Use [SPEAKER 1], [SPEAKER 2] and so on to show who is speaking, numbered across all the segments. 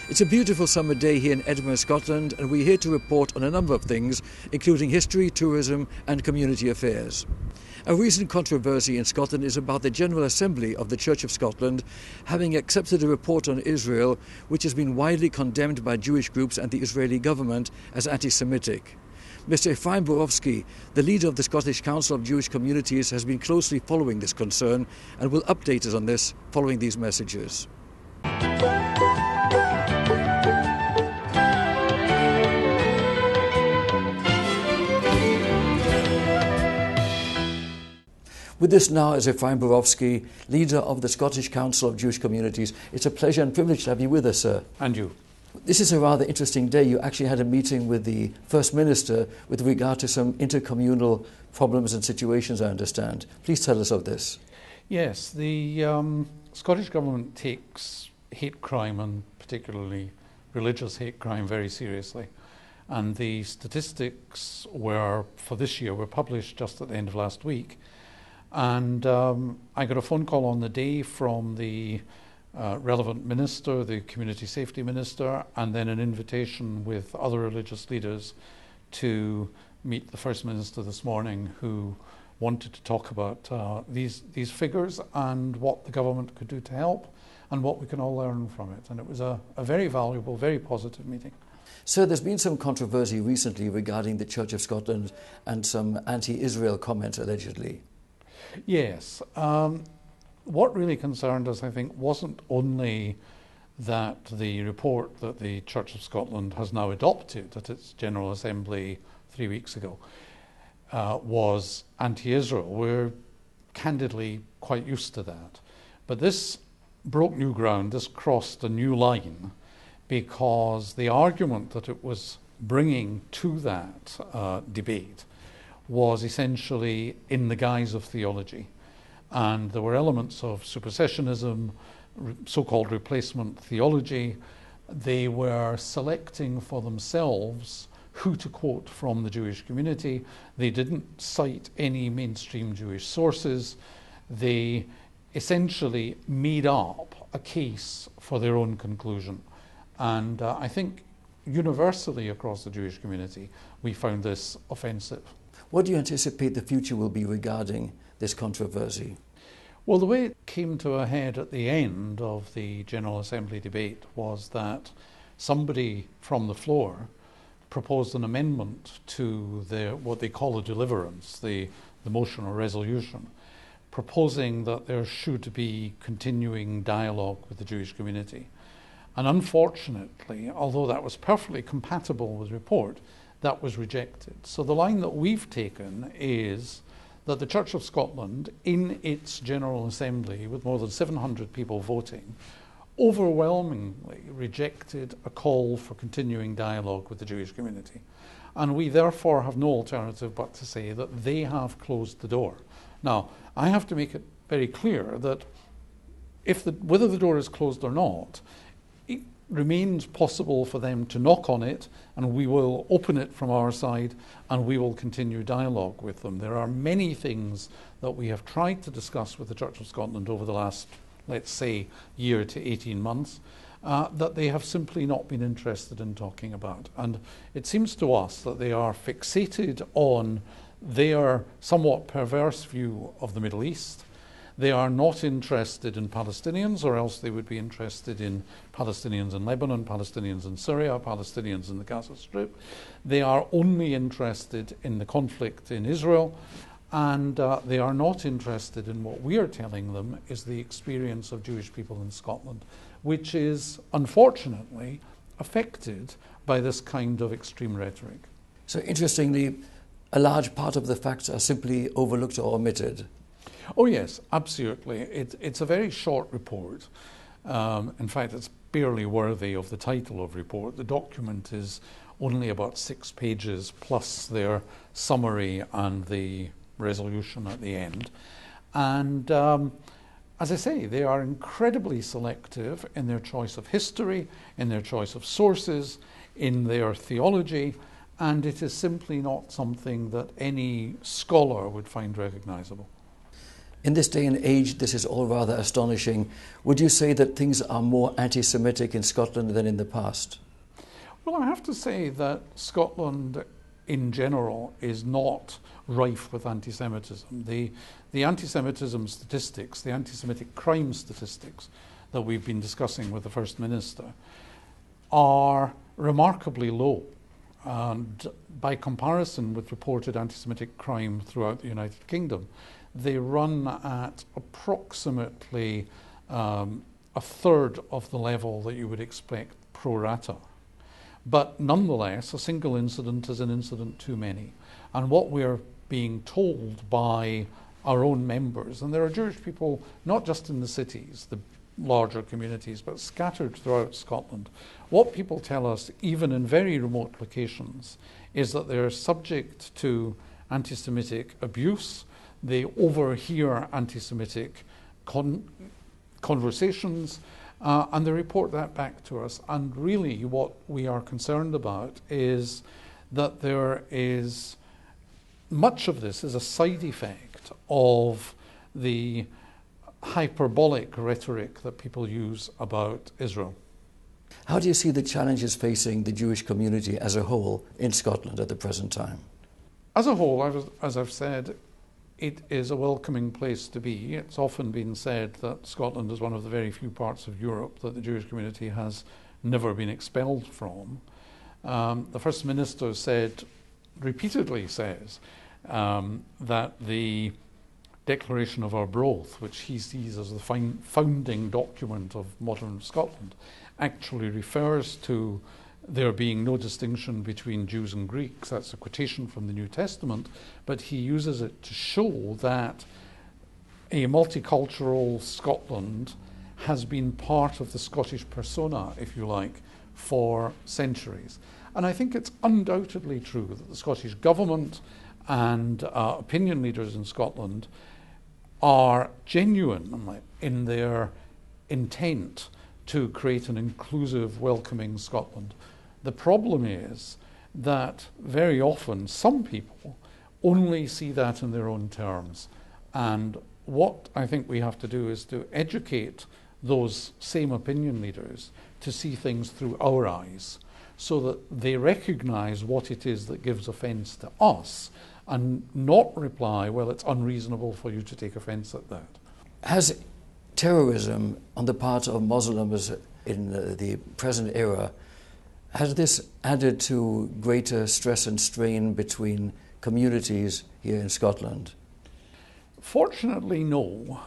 [SPEAKER 1] It's a beautiful summer day here in Edinburgh, Scotland, and we're here to report on a number of things, including history, tourism and community affairs. A recent controversy in Scotland is about the General Assembly of the Church of Scotland having accepted a report on Israel which has been widely condemned by Jewish groups and the Israeli government as anti-Semitic. Mr. Ephraim Borowski, the leader of the Scottish Council of Jewish Communities, has been closely following this concern and will update us on this following these messages. With us now is Ephraim Borowski, leader of the Scottish Council of Jewish Communities. It's a pleasure and privilege to have you with us, sir.
[SPEAKER 2] And you.
[SPEAKER 1] This is a rather interesting day. You actually had a meeting with the First Minister with regard to some intercommunal problems and situations, I understand. Please tell us of this.
[SPEAKER 2] Yes, the Scottish Government takes hate crime, and particularly religious hate crime, very seriously. And the statistics for this year were published just at the end of last week. And I got a phone call on the day from the relevant minister, the community safety minister, and then an invitation with other religious leaders to meet the First Minister this morning, who wanted to talk about these figures and what the government could do to help and what we can all learn from it. And it was a very valuable, very positive meeting.
[SPEAKER 1] Sir, there's been some controversy recently regarding the Church of Scotland and some anti-Israel comments allegedly.
[SPEAKER 2] Yes. What really concerned us, I think, wasn't only that the report that the Church of Scotland has now adopted at its General Assembly 3 weeks ago was anti-Israel. We're candidly quite used to that. But this broke new ground, this crossed a new line, because the argument that it was bringing to that debate was essentially in the guise of theology. And there were elements of supersessionism, so-called replacement theology. They were selecting for themselves who to quote from the Jewish community. They didn't cite any mainstream Jewish sources. They essentially made up a case for their own conclusion. And I think universally across the Jewish community, we found this offensive.
[SPEAKER 1] What do you anticipate the future will be regarding this controversy?
[SPEAKER 2] Well, the way it came to a head at the end of the General Assembly debate was that somebody from the floor proposed an amendment to what they call a deliverance, the motion or resolution, proposing that there should be continuing dialogue with the Jewish community. And unfortunately, although that was perfectly compatible with the report, that was rejected. So the line that we've taken is that the Church of Scotland, in its General Assembly, with more than 700 people voting, overwhelmingly rejected a call for continuing dialogue with the Jewish community. And we therefore have no alternative but to say that they have closed the door. Now, I have to make it very clear that whether the door is closed or not, it remains possible for them to knock on it, and we will open it from our side and we will continue dialogue with them. There are many things that we have tried to discuss with the Church of Scotland over the last, let's say, year to 18 months that they have simply not been interested in talking about. And it seems to us that they are fixated on their somewhat perverse view of the Middle East. They are not interested in Palestinians, or else they would be interested in Palestinians in Lebanon, Palestinians in Syria, Palestinians in the Gaza Strip. They are only interested in the conflict in Israel, and they are not interested in what we are telling them is the experience of Jewish people in Scotland, which is unfortunately affected by this kind of extreme rhetoric.
[SPEAKER 1] So interestingly, a large part of the facts are simply overlooked or omitted.
[SPEAKER 2] Oh yes, absolutely. It's a very short report. In fact, it's barely worthy of the title of report. The document is only about 6 pages plus their summary and the resolution at the end. And as I say, they are incredibly selective in their choice of history, in their choice of sources, in their theology, and it is simply not something that any scholar would find recognizable.
[SPEAKER 1] In this day and age, this is all rather astonishing. Would you say that things are more anti-Semitic in Scotland than in the past?
[SPEAKER 2] Well, I have to say that Scotland in general is not rife with anti-Semitism. The anti-Semitism statistics, the anti-Semitic crime statistics that we've been discussing with the First Minister are remarkably low. And by comparison with reported anti-Semitic crime throughout the United Kingdom, they run at approximately a third of the level that you would expect pro rata. But nonetheless, a single incident is an incident too many. And what we're being told by our own members, and there are Jewish people not just in the cities, the larger communities, but scattered throughout Scotland, what people tell us, even in very remote locations, is that they're subject to anti-Semitic abuse. They overhear anti-Semitic conversations, and they report that back to us. And really what we are concerned about is that there is much of this is a side effect of the hyperbolic rhetoric that people use about Israel.
[SPEAKER 1] How do you see the challenges facing the Jewish community as a whole in Scotland at the present time?
[SPEAKER 2] As a whole, as I've said, it is a welcoming place to be. It's often been said that Scotland is one of the very few parts of Europe that the Jewish community has never been expelled from. The First Minister repeatedly says that the Declaration of Arbroath, which he sees as the founding document of modern Scotland, actually refers to there being no distinction between Jews and Greeks. That's a quotation from the New Testament, but he uses it to show that a multicultural Scotland has been part of the Scottish persona, if you like, for centuries. And I think it's undoubtedly true that the Scottish government and opinion leaders in Scotland are genuine in their intent to create an inclusive, welcoming Scotland. The problem is that very often some people only see that in their own terms. And what I think we have to do is to educate those same opinion leaders to see things through our eyes so that they recognize what it is that gives offense to us and not reply, well, it's unreasonable for you to take offense at that.
[SPEAKER 1] Has terrorism on the part of Muslims in the present era, has this added to greater stress and strain between communities here in Scotland?
[SPEAKER 2] Fortunately, no.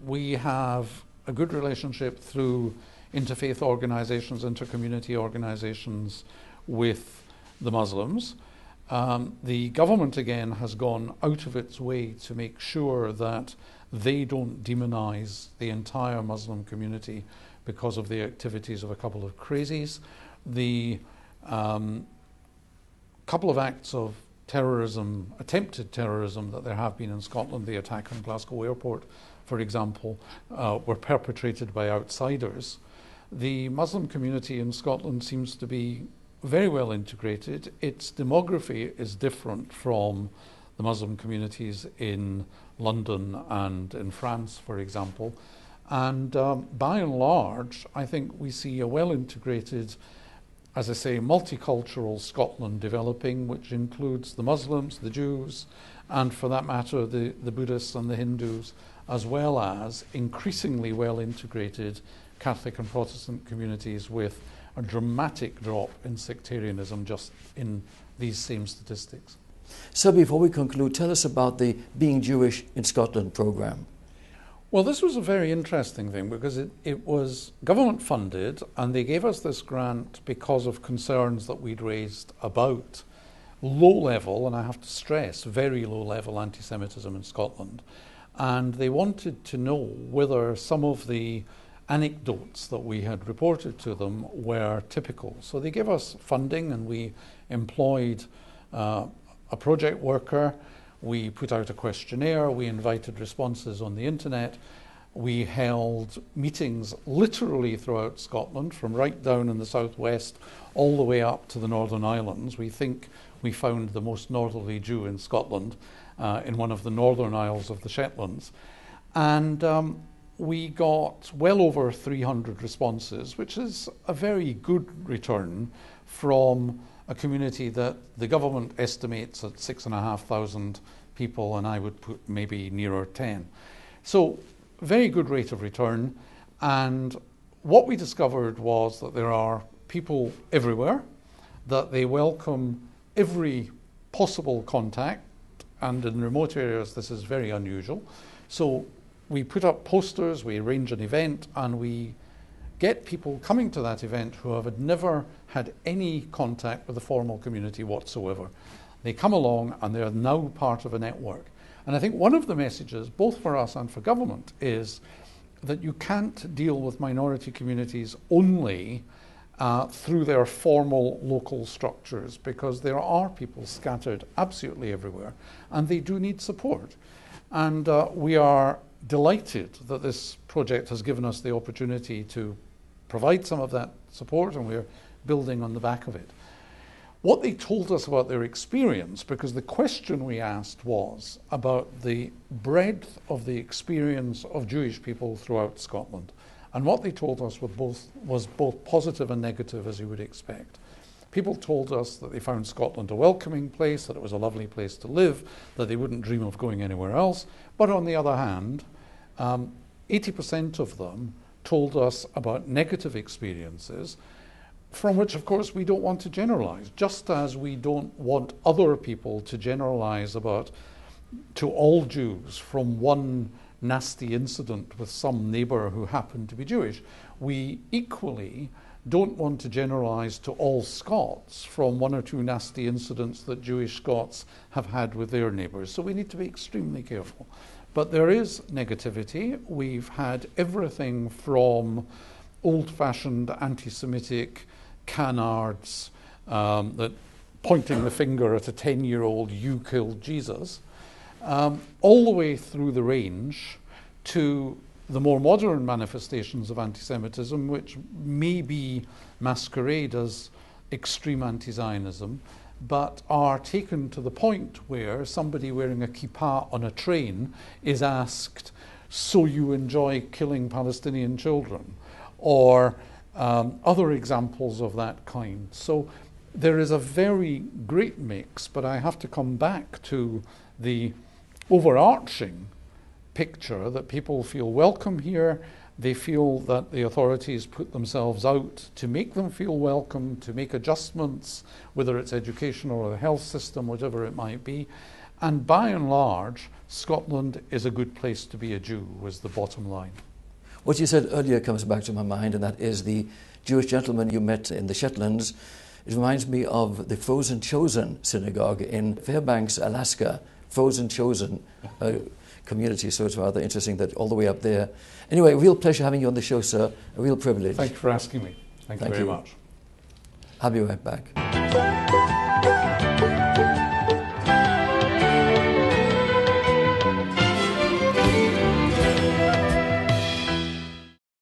[SPEAKER 2] We have a good relationship through interfaith organisations, inter-community organisations with the Muslims. The government, again, has gone out of its way to make sure that they don't demonise the entire Muslim community because of the activities of a couple of crazies. The couple of acts of terrorism, attempted terrorism, that there have been in Scotland, the attack on Glasgow Airport, for example, were perpetrated by outsiders. The Muslim community in Scotland seems to be very well integrated. Its demography is different from the Muslim communities in London and in France, for example. And by and large, I think we see a well-integrated, as I say, multicultural Scotland developing, which includes the Muslims, the Jews, and for that matter, the Buddhists and the Hindus, as well as increasingly well-integrated Catholic and Protestant communities with a dramatic drop in sectarianism just in these same statistics.
[SPEAKER 1] So before we conclude, tell us about the Being Jewish in Scotland programme.
[SPEAKER 2] Well, this was a very interesting thing because it was government funded, and they gave us this grant because of concerns that we'd raised about low-level, and I have to stress, very low-level anti-Semitism in Scotland. And they wanted to know whether some of the anecdotes that we had reported to them were typical. So they gave us funding, and we employed a project worker. We put out a questionnaire. We invited responses on the internet. We held meetings literally throughout Scotland, from right down in the southwest all the way up to the Northern Islands. We think we found the most northerly Jew in Scotland in one of the Northern Isles of the Shetlands. And we got well over 300 responses, which is a very good return from a community that the government estimates at 6,500 people, and I would put maybe nearer 10. So very good rate of return. And what we discovered was that there are people everywhere, that they welcome every possible contact, and in remote areas this is very unusual. So we put up posters, we arrange an event, and we get people coming to that event who have never had any contact with the formal community whatsoever. They come along and they're now part of a network. And I think one of the messages, both for us and for government, is that you can't deal with minority communities only through their formal local structures, because there are people scattered absolutely everywhere, and they do need support. And we are delighted that this project has given us the opportunity to provide some of that support, and we're building on the back of it. What they told us about their experience, because the question we asked was about the breadth of the experience of Jewish people throughout Scotland. And what they told us was both positive and negative, as you would expect. People told us that they found Scotland a welcoming place, that it was a lovely place to live, that they wouldn't dream of going anywhere else. But on the other hand, 80% of them told us about negative experiences, from which, of course, we don't want to generalize, just as we don't want other people to generalize to all Jews from one nasty incident with some neighbour who happened to be Jewish. We equally don't want to generalize to all Scots from one or two nasty incidents that Jewish Scots have had with their neighbours. So we need to be extremely careful. But there is negativity. We've had everything from old-fashioned anti-Semitic canards that pointing the finger at a 10-year-old, "You killed Jesus," all the way through the range to the more modern manifestations of anti-Semitism, which may be masquerade as extreme anti-Zionism, but are taken to the point where somebody wearing a kippah on a train is asked, "So you enjoy killing Palestinian children?" Or other examples of that kind. So there is a very great mix, but I have to come back to the overarching picture that people feel welcome here. They feel that the authorities put themselves out to make them feel welcome, to make adjustments, whether it's education or the health system, whatever it might be. And by and large, Scotland is a good place to be a Jew, was the bottom line.
[SPEAKER 1] What you said earlier comes back to my mind, and that is the Jewish gentleman you met in the Shetlands. It reminds me of the Frozen Chosen synagogue in Fairbanks, Alaska. Frozen Chosen community, so it's rather interesting that all the way up there. Anyway, a real pleasure having you on the show, sir. A real privilege.
[SPEAKER 2] Thank you for asking me. Thank you very much.
[SPEAKER 1] I'll be right back.